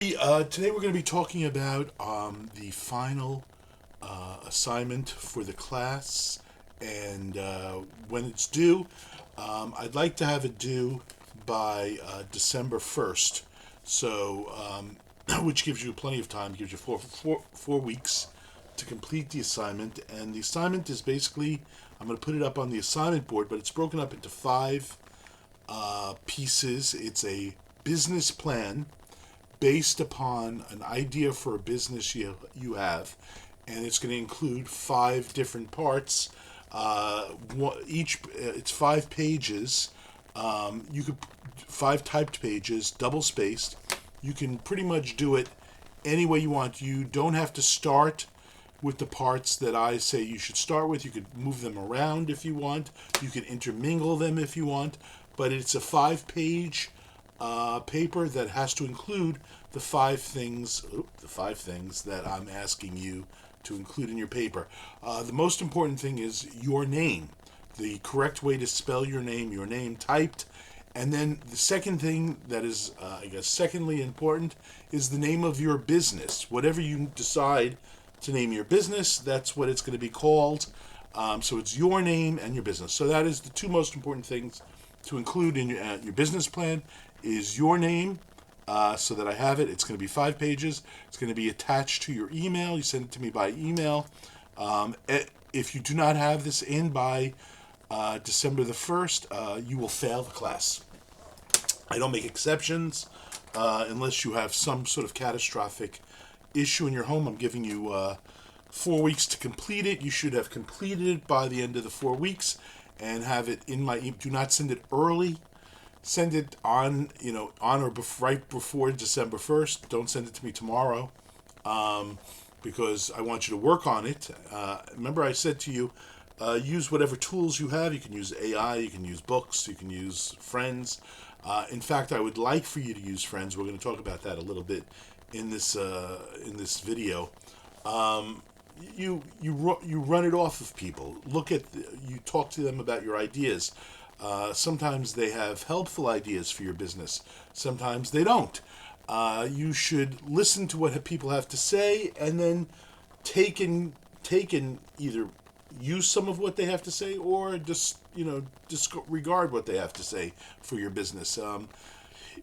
Today we're going to be talking about the final assignment for the class and when it's due. I'd like to have it due by December 1st, so which gives you plenty of time, gives you four weeks to complete the assignment. And the assignment is basically, I'm going to put it up on the assignment board, but it's broken up into five pieces. It's a business plan based upon an idea for a business you have, and it's going to include five different parts. Each it's 5 pages. You could five typed pages, double spaced. You can pretty much do it any way you want. You don't have to start with the parts that I say you should start with. You could move them around if you want. You can intermingle them if you want. But it's a 5 page paper that has to include the five things that I'm asking you to include in your paper. The most important thing is your name, the correct way to spell your name typed. And then the second thing that is, secondly important is the name of your business. Whatever you decide to name your business, that's what it's going to be called. So it's your name and your business. So that is the two most important things to include in your business plan is your name, so that I have it. It's going to be 5 pages. It's going to be attached to your email. You send it to me by email. If you do not have this in by December the 1st, you will fail the class. I don't make exceptions unless you have some sort of catastrophic issue in your home. I'm giving you 4 weeks to complete it. You should have completed it by the end of the 4 weeks and have it in my email. Do not send it early. Send it on or right before December 1st. Don't send it to me tomorrow, because I want you to work on it. Remember, I said to you, use whatever tools you have. You can use AI, you can use books, you can use Friends. In fact, I would like for you to use Friends. We're going to talk about that a little bit in this video. You run it off of people. You talk to them about your ideas. Sometimes they have helpful ideas for your business. Sometimes they don't. You should listen to what people have to say, and then take and either use some of what they have to say, or just disregard what they have to say for your business.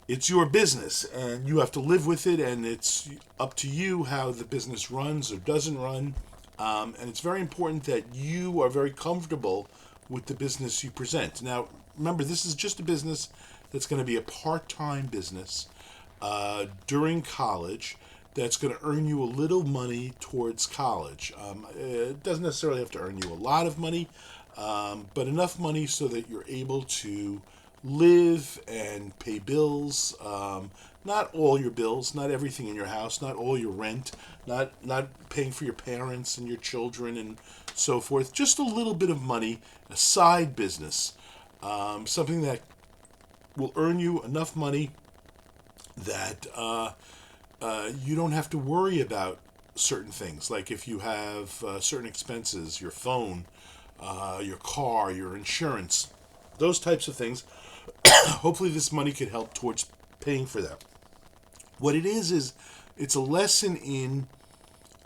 It's your business, and you have to live with it, and it's up to you how the business runs or doesn't run. And it's very important that you are very comfortable with the business you present. Now, remember, this is just a business that's going to be a part-time business during college that's going to earn you a little money towards college. It doesn't necessarily have to earn you a lot of money, but enough money so that you're able to live and pay bills. Not all your bills, not everything in your house, not all your rent, not paying for your parents and your children and so forth. Just a little bit of money, a side business, something that will earn you enough money that you don't have to worry about certain things. Like if you have certain expenses, your phone, your car, your insurance, those types of things. Hopefully this money could help towards paying for that. What it is it's a lesson in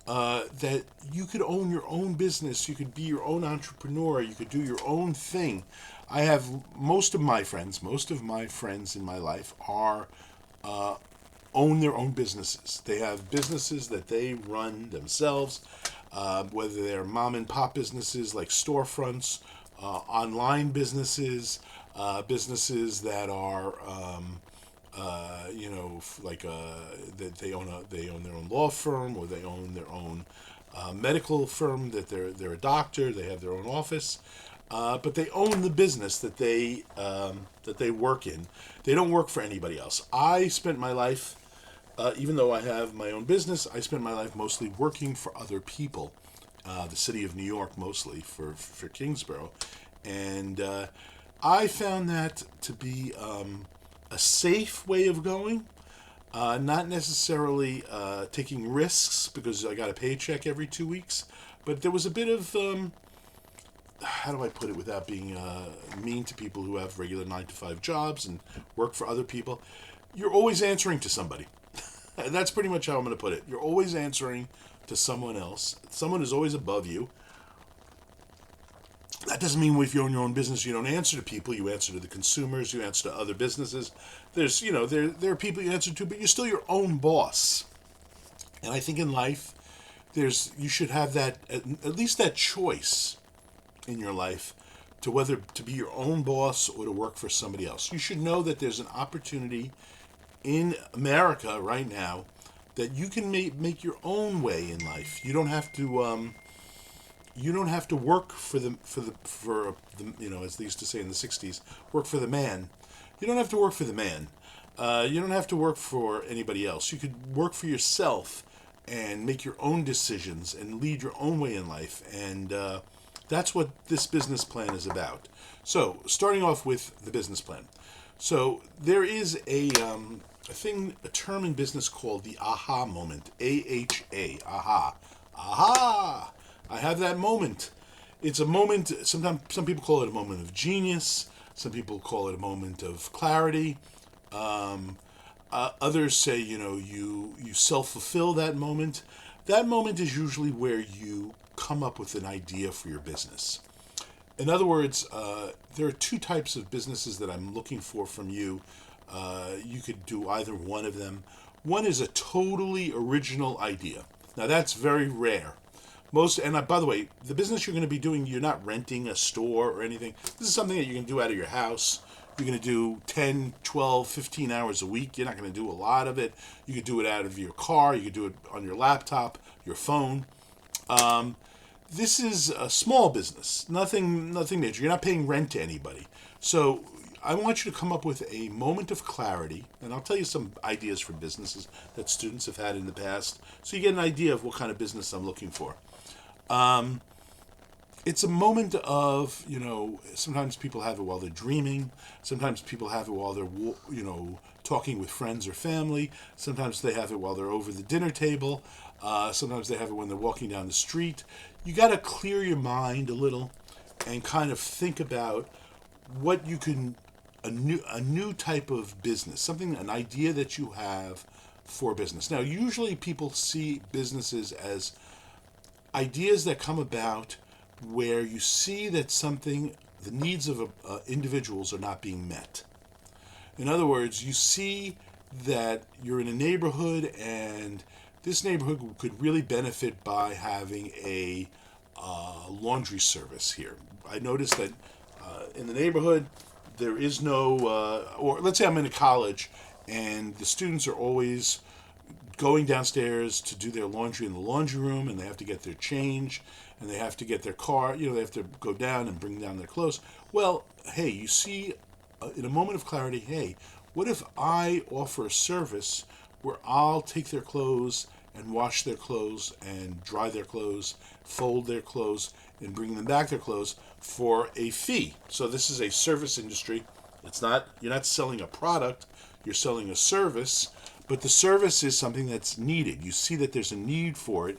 that you could own your own business, you could be your own entrepreneur, you could do your own thing. I have most of my friends in my life are own their own businesses. They have businesses that they run themselves, whether they're mom and pop businesses like storefronts, online businesses, businesses that are that they own their own law firm, or they own their own medical firm, that they're a doctor, they have their own office, but they own the business that they work in. They don't work for anybody else. I spent my life, even though I have my own business, I spent my life mostly working for other people. The city of New York, mostly for Kingsborough, and I found that to be a safe way of going. Not necessarily taking risks because I got a paycheck every 2 weeks, but there was a bit of how do I put it without being mean to people who have regular 9 to 5 jobs and work for other people? You're always answering to somebody. And that's pretty much how I'm going to put it. You're always answering to someone else. Someone is always above you. That doesn't mean if you own your own business, you don't answer to people. You answer to the consumers. You answer to other businesses. There's, there are people you answer to, but you're still your own boss. And I think in life, you should have that at least that choice in your life to whether to be your own boss or to work for somebody else. You should know that there's an opportunity in America right now that you can make your own way in life. You don't have to work for the as they used to say in the '60s, work for the man. You don't have to work for the man. You don't have to work for anybody else. You could work for yourself and make your own decisions and lead your own way in life. And that's what this business plan is about. So, starting off with the business plan. So, there is a term in business called the aha moment. AHA. Aha. Aha! I have that moment. It's a moment, sometimes some people call it a moment of genius. Some people call it a moment of clarity. Others say, you self-fulfill that moment. That moment is usually where you come up with an idea for your business. In other words, there are two types of businesses that I'm looking for from you. You could do either one of them. One is a totally original idea. Now, that's very rare. By the way, the business you're going to be doing, you're not renting a store or anything. This is something that you can do out of your house. You're going to do 10, 12, 15 hours a week. You're not going to do a lot of it. You could do it out of your car. You could do it on your laptop, your phone. This is a small business, nothing major. You're not paying rent to anybody. So I want you to come up with a moment of clarity, and I'll tell you some ideas for businesses that students have had in the past, so you get an idea of what kind of business I'm looking for. It's a moment of, sometimes people have it while they're dreaming. Sometimes people have it while they're, talking with friends or family. Sometimes they have it while they're over the dinner table. Sometimes they have it when they're walking down the street. You got to clear your mind a little and kind of think about what you can, a new type of business, an idea that you have for business. Now, usually people see businesses as ideas that come about where you see that the needs of individuals are not being met. In other words, you see that you're in a neighborhood and this neighborhood could really benefit by having a laundry service here. I noticed that in the neighborhood there is no, or let's say I'm in a college and the students are always going downstairs to do their laundry in the laundry room, and they have to get their change, and they have to get their car, they have to go down and bring down their clothes. Well, hey, you see, in a moment of clarity, hey, what if I offer a service where I'll take their clothes and wash their clothes and dry their clothes, fold their clothes, and bring them back their clothes for a fee. So this is a service industry. You're not selling a product, you're selling a service. But the service is something that's needed. You see that there's a need for it,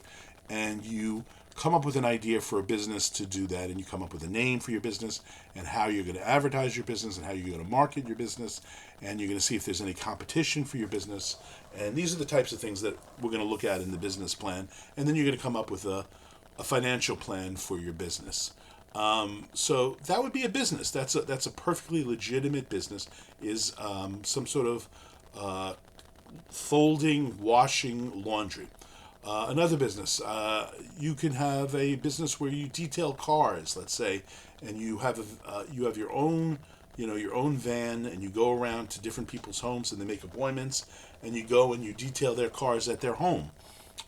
and you come up with an idea for a business to do that, and you come up with a name for your business, and how you're going to advertise your business, and how you're going to market your business, and you're going to see if there's any competition for your business. And these are the types of things that we're going to look at in the business plan, and then you're going to come up with a financial plan for your business. So that would be a business. That's a perfectly legitimate business. Is some sort of folding, washing, laundry. Another business, you can have a business where you detail cars, let's say, and you have your own, your own van, and you go around to different people's homes and they make appointments, and you go and you detail their cars at their home.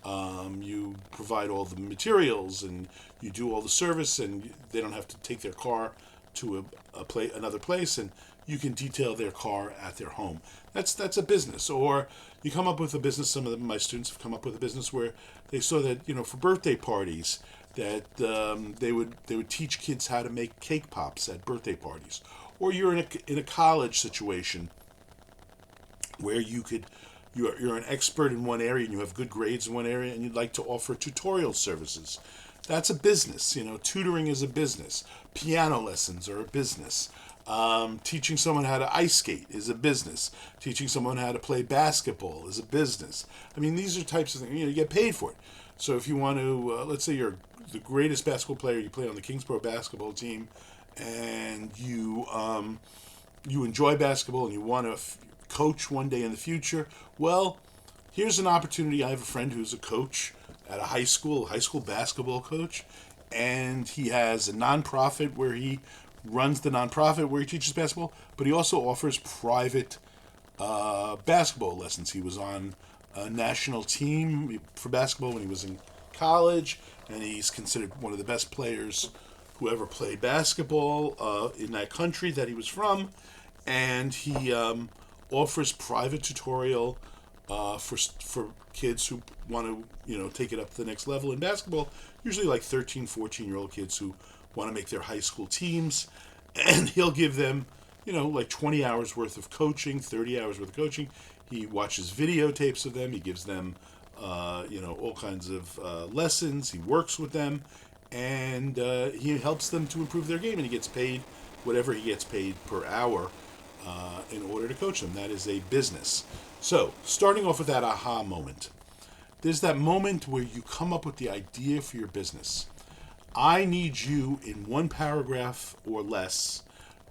You provide all the materials and you do all the service, and they don't have to take their car to another place, and you can detail their car at their home. That's a business. Or you come up with a business. Some of my students have come up with a business where they saw that for birthday parties that they would teach kids how to make cake pops at birthday parties. Or you're in a college situation where you're an expert in one area and you have good grades in one area and you'd like to offer tutorial services. That's a business. Tutoring is a business. Piano lessons are a business. Teaching someone how to ice skate is a business. Teaching someone how to play basketball is a business. I mean, these are types of things, you get paid for it. So if you want to, let's say you're the greatest basketball player, you play on the Kingsborough basketball team, and you enjoy basketball and you want to coach one day in the future, well, here's an opportunity. I have a friend who's a coach at a high school basketball coach, and he has a nonprofit where he runs the nonprofit where he teaches basketball, but he also offers private basketball lessons. He was on a national team for basketball when he was in college, and he's considered one of the best players who ever played basketball in that country that he was from, and he offers private tutorial for kids who want to take it up to the next level in basketball, usually like 13, 14-year-old kids who want to make their high school teams, and he'll give them like 20 hours worth of coaching, 30 hours worth of coaching. He watches videotapes of them. He gives them all kinds of lessons. He works with them, and he helps them to improve their game, and he gets paid whatever he gets paid per hour in order to coach them. That is a business. So, starting off with that aha moment. There's that moment where you come up with the idea for your business. I need you in one paragraph or less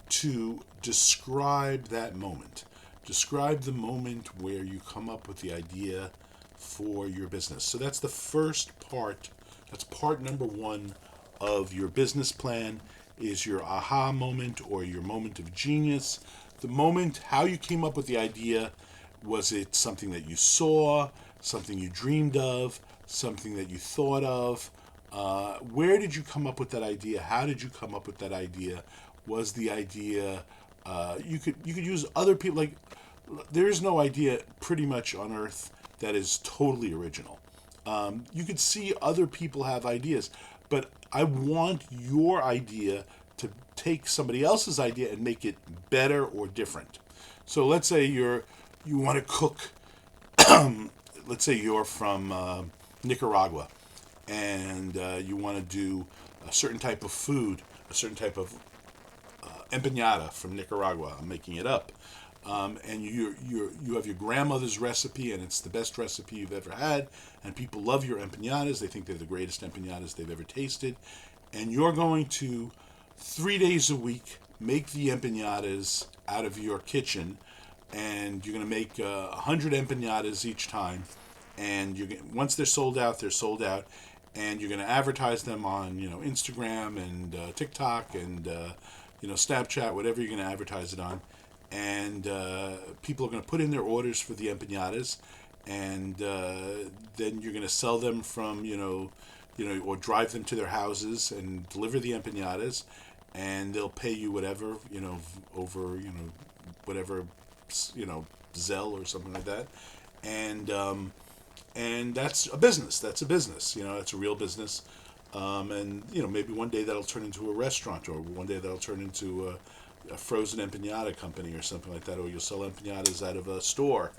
to describe that moment. Describe the moment where you come up with the idea for your business. So that's the first part. That's part number one of your business plan, is your aha moment or your moment of genius. The moment, how you came up with the idea. Was it something that you saw, something you dreamed of, something that you thought of? Where did you come up with that idea? How did you come up with that idea? Was the idea you could use other people? Like, there is no idea pretty much on earth that is totally original. You could see other people have ideas, but I want your idea to take somebody else's idea and make it better or different. So let's say you want to cook. Let's say you're from Nicaragua, and you want to do a certain type of food, a certain type of empanada from Nicaragua. I'm making it up. And you have your grandmother's recipe, and it's the best recipe you've ever had, and people love your empanadas. They think they're the greatest empanadas they've ever tasted, and you're going to 3 days a week make the empanadas out of your kitchen, and you're going to make 100 empanadas each time, and once they're sold out, and you're going to advertise them on Instagram and TikTok and Snapchat, whatever you're going to advertise it on. And people are going to put in their orders for the empanadas, and then you're going to sell them from, or drive them to their houses and deliver the empanadas, and they'll pay you whatever, over, whatever, Zelle or something like that. And that's a business. That's a business. It's a real business. And maybe one day that'll turn into a restaurant, or one day that'll turn into a frozen empanada company or something like that, or you'll sell empanadas out of a store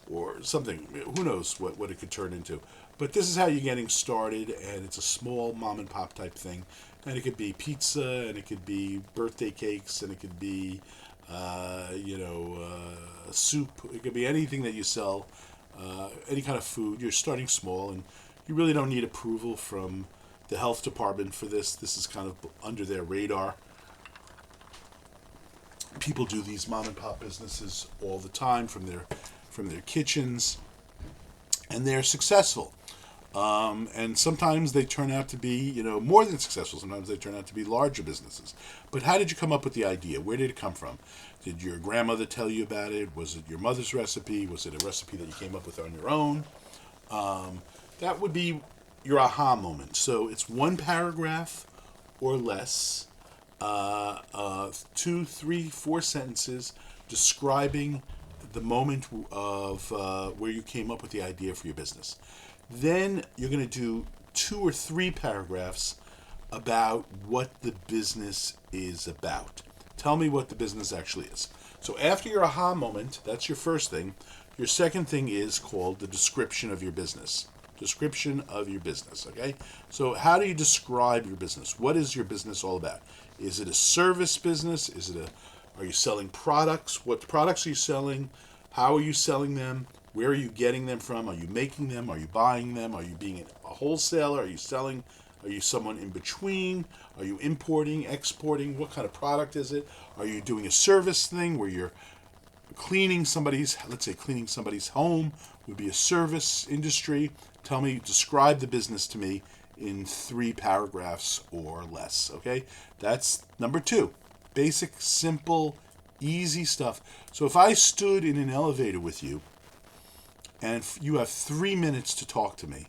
or something. Who knows what it could turn into. But this is how you're getting started, and it's a small mom and pop type thing. And it could be pizza, and it could be birthday cakes, and it could be soup. It could be anything that you sell, any kind of food. You're starting small, and you really don't need approval from the health department for this. This is kind of under their radar. People do these mom and pop businesses all the time from their kitchens, and they're successful. And sometimes they turn out to be, more than successful. Sometimes they turn out to be larger businesses. But how did you come up with the idea? Where did it come from? Did your grandmother tell you about it? Was it your mother's recipe? Was it a recipe that you came up with on your own? That would be your aha moment. So it's one paragraph or less, 2, 3, 4 sentences describing the moment of where you came up with the idea for your business. Then you're going to do 2 or 3 paragraphs about what the business is about. Tell me what the business actually is. So after your aha moment, that's your first thing. Your second thing is called the description of your business. Description of your business, okay? So how do you describe your business? What is your business all about? Is it a service business? Are you selling products? What products are you selling? How are you selling them? Where are you getting them from? Are you making them? Are you buying them? Are you being a wholesaler? Are you selling? Are you someone in between? Are you importing, exporting? What kind of product is it? Are you doing a service thing where you're cleaning somebody's, let's say cleaning somebody's home would be a service industry? Tell me, describe the business to me in 3 paragraphs or less, okay? That's number 2. Basic, simple, easy stuff. So if I stood in an elevator with you and you have 3 minutes to talk to me,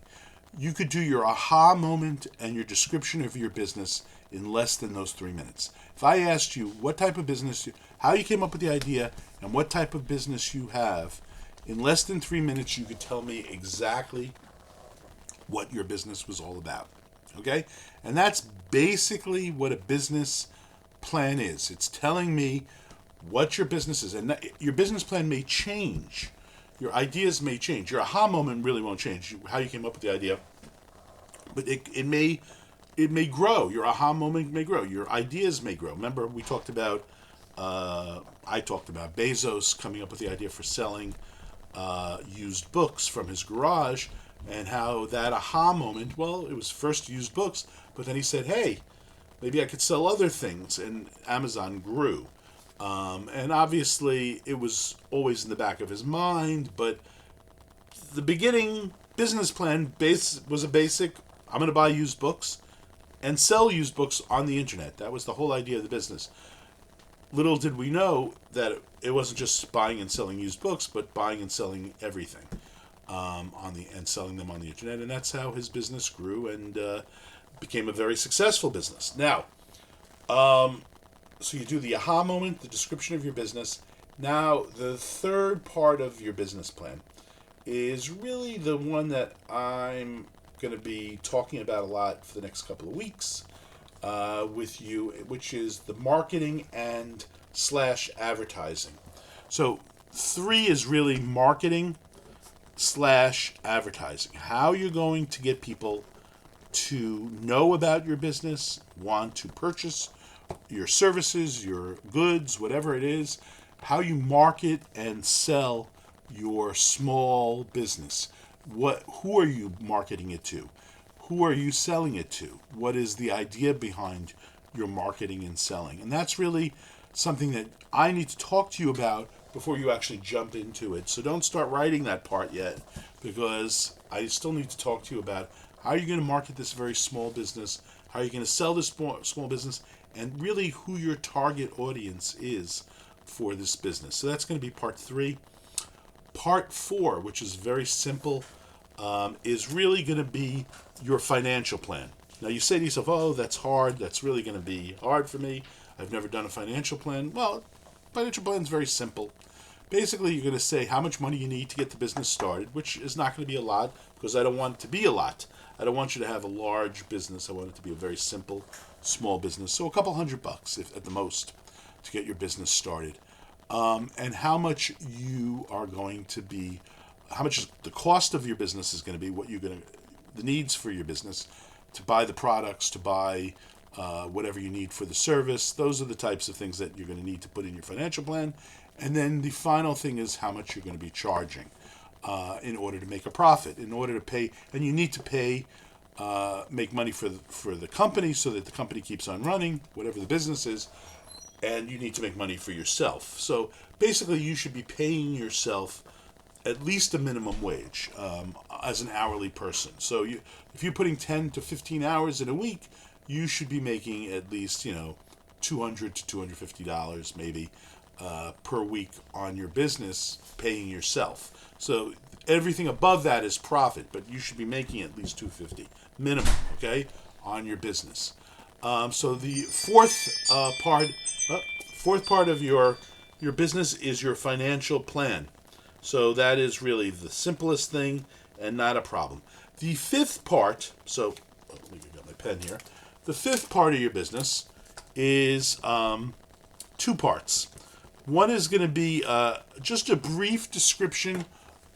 you could do your aha moment and your description of your business in less than those 3 minutes. If I asked you what type of business, how you came up with the idea, and what type of business you have, in less than 3 minutes you could tell me exactly what your business was all about. Okay? And that's basically what a business plan is. It's telling me what your business is. And your business plan may change. Your ideas may change. Your aha moment really won't change, how you came up with the idea. But it may grow. Your aha moment may grow. Your ideas may grow. Remember, we talked about, I talked about Bezos coming up with the idea for selling used books from his garage, and how that aha moment, well, it was first used books, but then he said, hey, maybe I could sell other things, and Amazon grew. And obviously, it was always in the back of his mind, but the beginning business plan was a basic, I'm going to buy used books and sell used books on the internet. That was the whole idea of the business. Little did we know that it wasn't just buying and selling used books, but buying and selling everything and selling them on the internet. And that's how his business grew and became a very successful business. Now, so you do the aha moment, the description of your business. Now, the third part of your business plan is really the one that I'm going to be talking about a lot for the next couple of weeks with you, which is the marketing and / advertising. So 3 is really marketing / advertising. How you're going to get people to know about your business, want to purchase your services, your goods, whatever it is, how you market and sell your small business. Who are you marketing it to? Who are you selling it to? What is the idea behind your marketing and selling? And that's really something that I need to talk to you about before you actually jump into it. So don't start writing that part yet, because I still need to talk to you about how you're going to market this very small business, how you're going to sell this small business, and really who your target audience is for this business. So that's going to be part 3. Part 4, which is very simple, is really going to be your financial plan. Now you say to yourself, oh, that's hard. That's really going to be hard for me. I've never done a financial plan. Well, financial plan is very simple. Basically, you're going to say how much money you need to get the business started, which is not going to be a lot, because I don't want it to be a lot. I don't want you to have a large business. I want it to be a very simple, small business. So a couple $100 if, at the most, to get your business started. And how much you are going to be, how much the cost of your business is going to be, what you're going to, the needs for your business, to buy the products, to buy whatever you need for the service. Those are the types of things that you're going to need to put in your financial plan. And then the final thing is how much you're going to be charging in order to make a profit, in order to pay, and you need to pay, make money for the company so that the company keeps on running, whatever the business is, and you need to make money for yourself. So basically you should be paying yourself at least a minimum wage as an hourly person. So if you're putting 10 to 15 hours in a week, you should be making at least, $200 to $250 maybe per week on your business, paying yourself. So everything above that is profit, but you should be making at least $250 minimum, okay, on your business. So the fourth part of your business is your financial plan. So that is really the simplest thing and not a problem. The fifth part, so let me get my pen here. The fifth part of your business is 2 parts. One is going to be just a brief description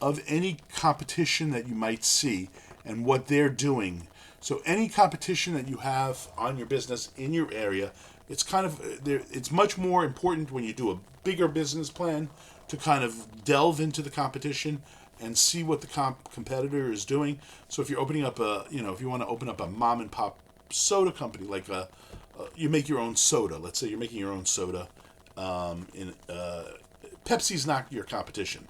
of any competition that you might see and what they're doing. So any competition that you have on your business in your area, it's kind of there. It's much more important when you do a bigger business plan to kind of delve into the competition and see what the competitor is doing. So if you're opening up if you want to open up a mom and pop soda company, like you make your own soda. Let's say you're making your own soda. Pepsi's not your competition.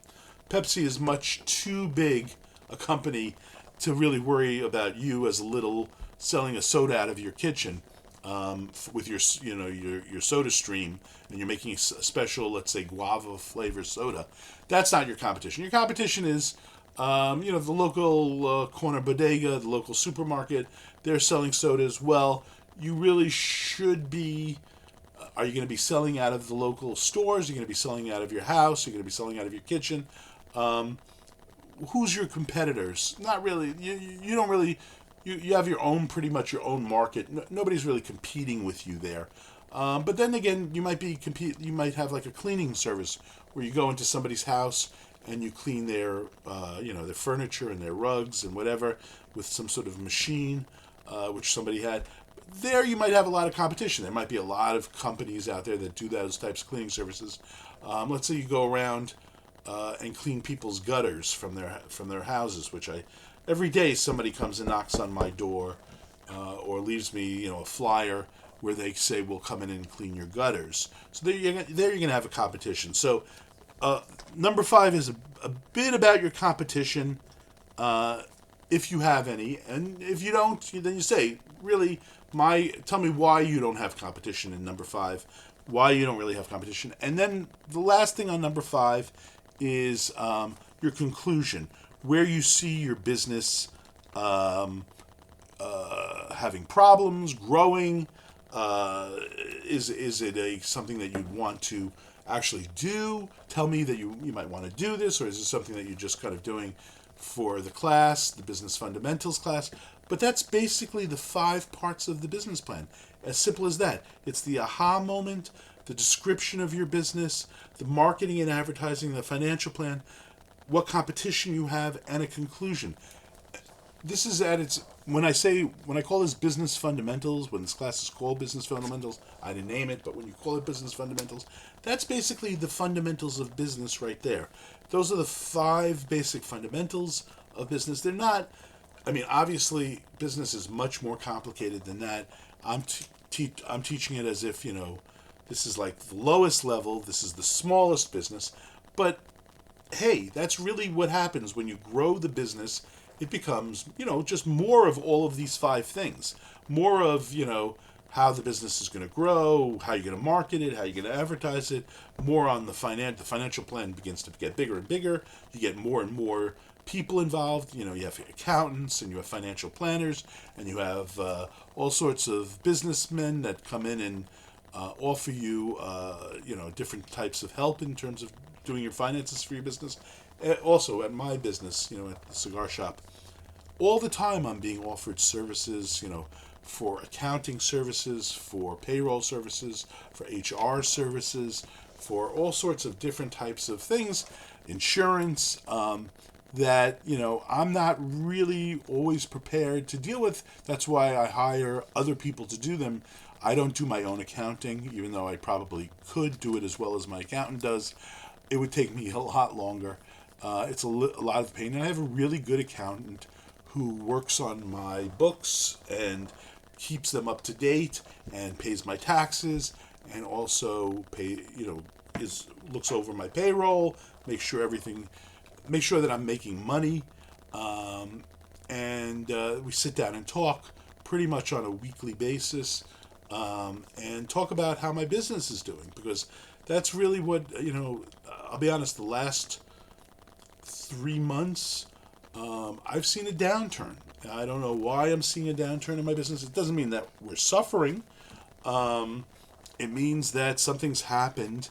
Pepsi is much too big a company to really worry about you as a little selling a soda out of your kitchen with your your soda stream, and you're making a special, let's say, guava flavor soda. That's not your competition. Your competition is the local corner bodega, the local supermarket. They're selling soda as well. You really should be. Are you going to be selling out of the local stores? Are you going to be selling out of your house? Are you going to be selling out of your kitchen? Who's your competitors? Not really. You don't really. You have your own, pretty much your own market. Nobody's really competing with you there. But then again, you might be compete. You might have like a cleaning service where you go into somebody's house and you clean their their furniture and their rugs and whatever with some sort of machine, which somebody had. There you might have a lot of competition. There might be a lot of companies out there that do those types of cleaning services. Let's say you go around and clean people's gutters from their houses, which every day somebody comes and knocks on my door or leaves me a flyer where they say we'll come in and clean your gutters. So there you're going to have a competition. So number 5 is a bit about your competition, if you have any, and if you don't, then you say really. Tell me why you don't have competition in number 5, why you don't really have competition. And then the last thing on number 5 is your conclusion, where you see your business having problems, growing. Is it something that you'd want to actually do? Tell me that you might want to do this, or is it something that you're just kind of doing for the class, the business fundamentals class? But that's basically the 5 parts of the business plan. As simple as that. It's the aha moment, the description of your business, the marketing and advertising, the financial plan, what competition you have, and a conclusion. This is at its when I call this business fundamentals, when this class is called business fundamentals, I didn't name it, but when you call it business fundamentals, that's basically the fundamentals of business right there. Those are the 5 basic fundamentals of business. They're not. Obviously, business is much more complicated than that. I'm teaching it as if this is like the lowest level. This is the smallest business, but hey, that's really what happens when you grow the business. It becomes just more of all of these 5 things. More of how the business is going to grow, how you're going to market it, how you're going to advertise it. More on the financial plan begins to get bigger and bigger. You get more and more people involved. You have accountants and you have financial planners and you have all sorts of businessmen that come in and offer you different types of help in terms of doing your finances for your business. Also at my business, at the cigar shop, all the time I'm being offered services, for accounting services, for payroll services, for HR services, for all sorts of different types of things, insurance, that I'm not really always prepared to deal with. That's why I hire other people to do them. I don't do my own accounting, even though I probably could do it as well as my accountant does. It would take me a lot longer. It's a lot of pain. And I have a really good accountant who works on my books and keeps them up to date and pays my taxes and also looks over my payroll, makes sure that I'm making money, and we sit down and talk pretty much on a weekly basis, and talk about how my business is doing, because that's really what, I'll be honest, the last 3 months, I've seen a downturn. I don't know why I'm seeing a downturn in my business. It doesn't mean that we're suffering. It means that something's happened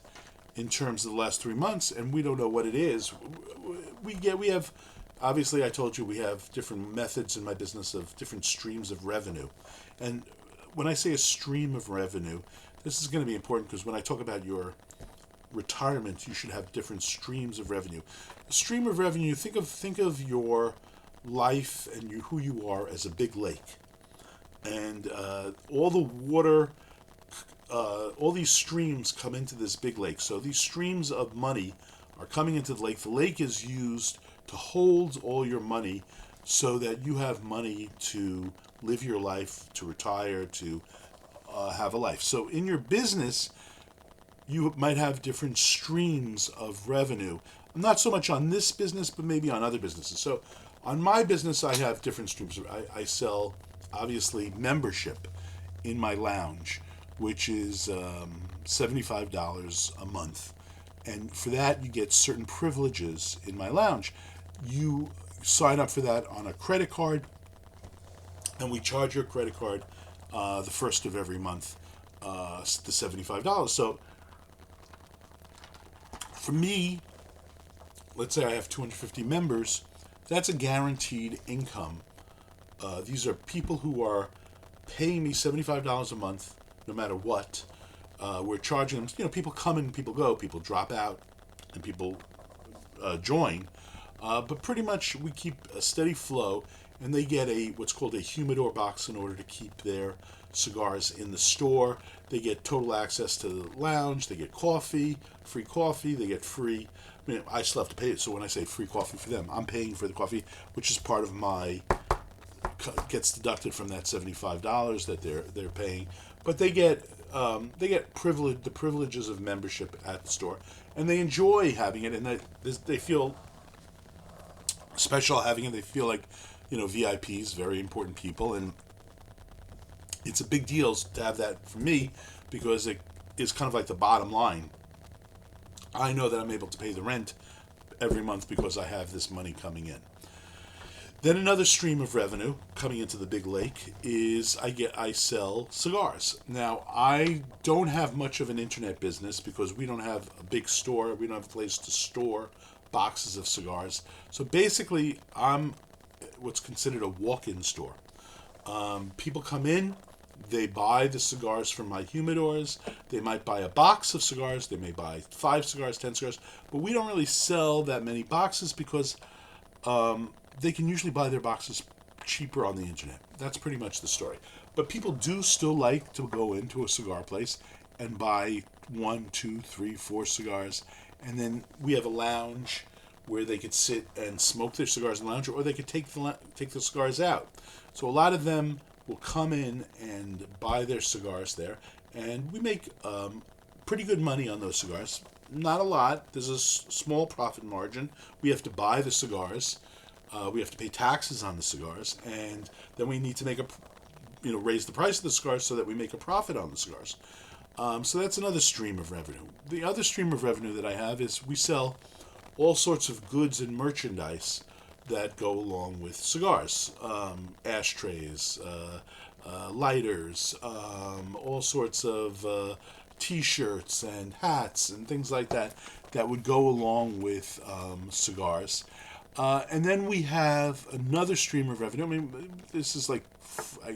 in terms of the last 3 months, and we don't know what it is. We have, obviously, I told you we have different methods in my business of different streams of revenue. And when I say a stream of revenue, this is going to be important because when I talk about your retirement, you should have different streams of revenue. A stream of revenue, think of your life and who you are as a big lake. And all the water all these streams come into this big lake. So these streams of money are coming into the lake. The lake is used to hold all your money so that you have money to live your life, to retire, to have a life. So in your business, you might have different streams of revenue. Not so much on this business, but maybe on other businesses. So on my business, I have different streams. I sell, obviously, membership in my lounge, which is $75 a month. And for that, you get certain privileges in my lounge. You sign up for that on a credit card, and we charge your credit card the first of every month, the $75. So for me, let's say I have 250 members, that's a guaranteed income. These are people who are paying me $75 a month, no matter what. We're charging them. People come and people go. People drop out, and people join. But pretty much we keep a steady flow, and they get what's called a humidor box in order to keep their cigars in the store. They get total access to the lounge. They get coffee, free coffee. They get free. I still have to pay it. So when I say free coffee for them, I'm paying for the coffee, which is part of my gets deducted from that $75 that they're paying. But they get the privileges of membership at the store, and they enjoy having it, and they feel special having it. They feel like VIPs, very important people, and it's a big deal to have that for me because it is kind of like the bottom line. I know that I'm able to pay the rent every month because I have this money coming in. Then another stream of revenue coming into the big lake is I sell cigars. Now, I don't have much of an internet business because we don't have a big store. We don't have a place to store boxes of cigars. So basically, I'm what's considered a walk-in store. People come in, they buy the cigars from my humidors. They might buy a box of cigars. They may buy 5 cigars, 10 cigars. But we don't really sell that many boxes because they can usually buy their boxes cheaper on the internet. That's pretty much the story. But people do still like to go into a cigar place and buy 1, 2, 3, 4 cigars. And then we have a lounge where they could sit and smoke their cigars in the lounge, or they could take the cigars out. So a lot of them will come in and buy their cigars there, and we make pretty good money on those cigars. Not a lot. There's a small profit margin. We have to buy the cigars. We have to pay taxes on the cigars, and then we need to raise the price of the cigars so that we make a profit on the cigars. So that's another stream of revenue. The other stream of revenue that I have is we sell all sorts of goods and merchandise that go along with cigars. Ashtrays, lighters, all sorts of t-shirts and hats and things like that would go along with cigars. And then we have another stream of revenue. I mean, this is like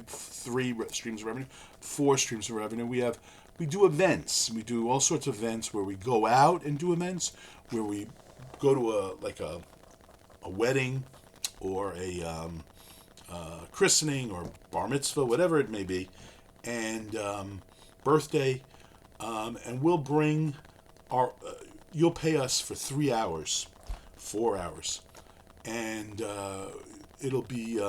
3 streams of revenue, 4 streams of revenue. We do events. We do all sorts of events where we go out and do events, where we go to a wedding or a christening or bar mitzvah, whatever it may be, and birthday, and we'll bring you'll pay us for 3 hours, 4 hours, and it'll be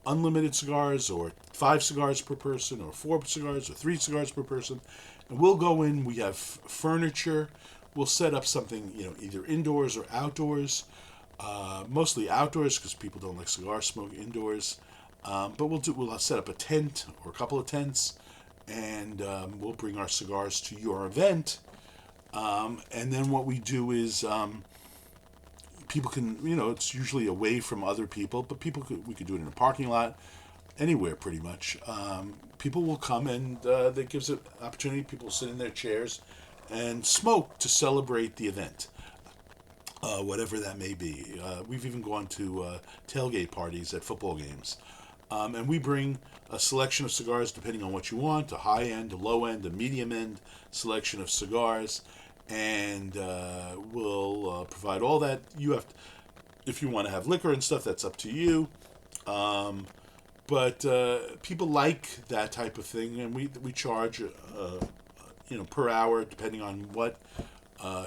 unlimited cigars, or 5 cigars per person, or 4 cigars, or 3 cigars per person, and we'll go in. We have furniture. We'll set up something, either indoors or outdoors. Mostly outdoors because people don't like cigar smoke indoors. But we'll set up a tent or a couple of tents, and we'll bring our cigars to your event. And then what we do is people can, it's usually away from other people, but we could do it in a parking lot, anywhere pretty much. People will come, and that gives an opportunity. People will sit in their chairs and smoke to celebrate the event, whatever that may be. We've even gone to tailgate parties at football games. And we bring a selection of cigars depending on what you want, a high end, a low end, a medium end selection of cigars, and we'll provide all that. If you want to have liquor and stuff, that's up to you. but people like that type of thing, and we charge per hour, depending on what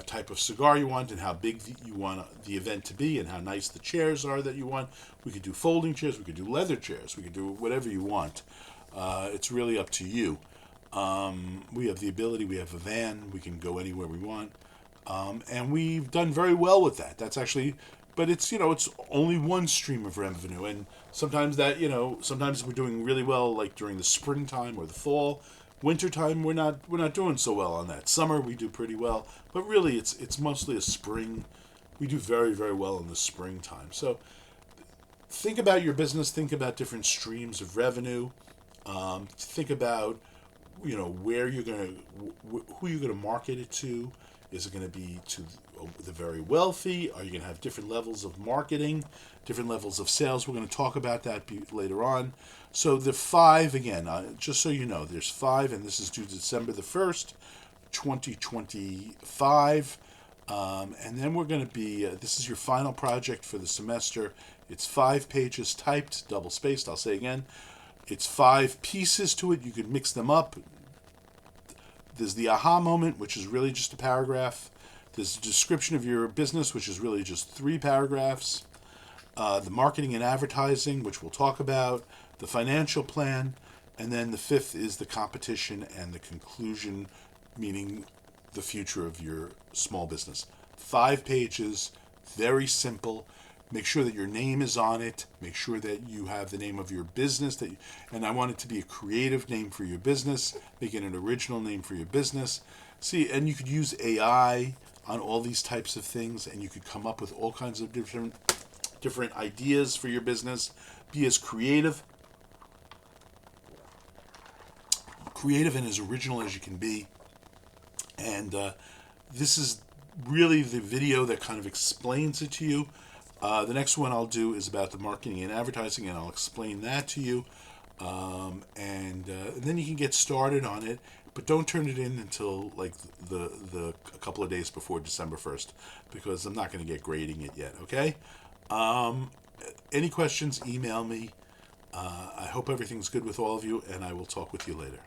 type of cigar you want and how big you want the event to be and how nice the chairs are that you want. We could do folding chairs, we could do leather chairs, we could do whatever you want. It's really up to you. We have the ability, we have a van, we can go anywhere we want. And we've done very well with that. That's actually, but it's only one stream of revenue, and sometimes sometimes we're doing really well, like during the springtime or the fall. Wintertime, we're not doing so well on that. Summer, we do pretty well, but really, it's mostly a spring. We do very, very well in the springtime. So think about your business. Think about different streams of revenue. Think about where you're gonna who you're gonna market it to. Is it going to be to the very wealthy? Are you going to have different levels of marketing, different levels of sales? We're going to talk about that later on. So the 5, again, just so you know, there's 5, and this is due December the 1st, 2025. And then we're going to be, this is your final project for the semester. It's 5 pages typed, double spaced, I'll say again. It's 5 pieces to it. You could mix them up. There's the aha moment, which is really just a paragraph. There's a description of your business, which is really just 3 paragraphs. The marketing and advertising, which we'll talk about. The financial plan. And then the 5th is the competition and the conclusion, meaning the future of your small business. 5 pages, very simple. Make sure that your name is on it. Make sure that you have the name of your business. And I want it to be a creative name for your business. Make it an original name for your business. See, and you could use AI on all these types of things, and you could come up with all kinds of different ideas for your business. Be as creative and as original as you can be. And this is really the video that kind of explains it to you. The next one I'll do is about the marketing and advertising, and I'll explain that to you. And then you can get started on it, but don't turn it in until like a couple of days before December 1st, because I'm not going to get grading it yet, okay? Any questions, email me. I hope everything's good with all of you, and I will talk with you later.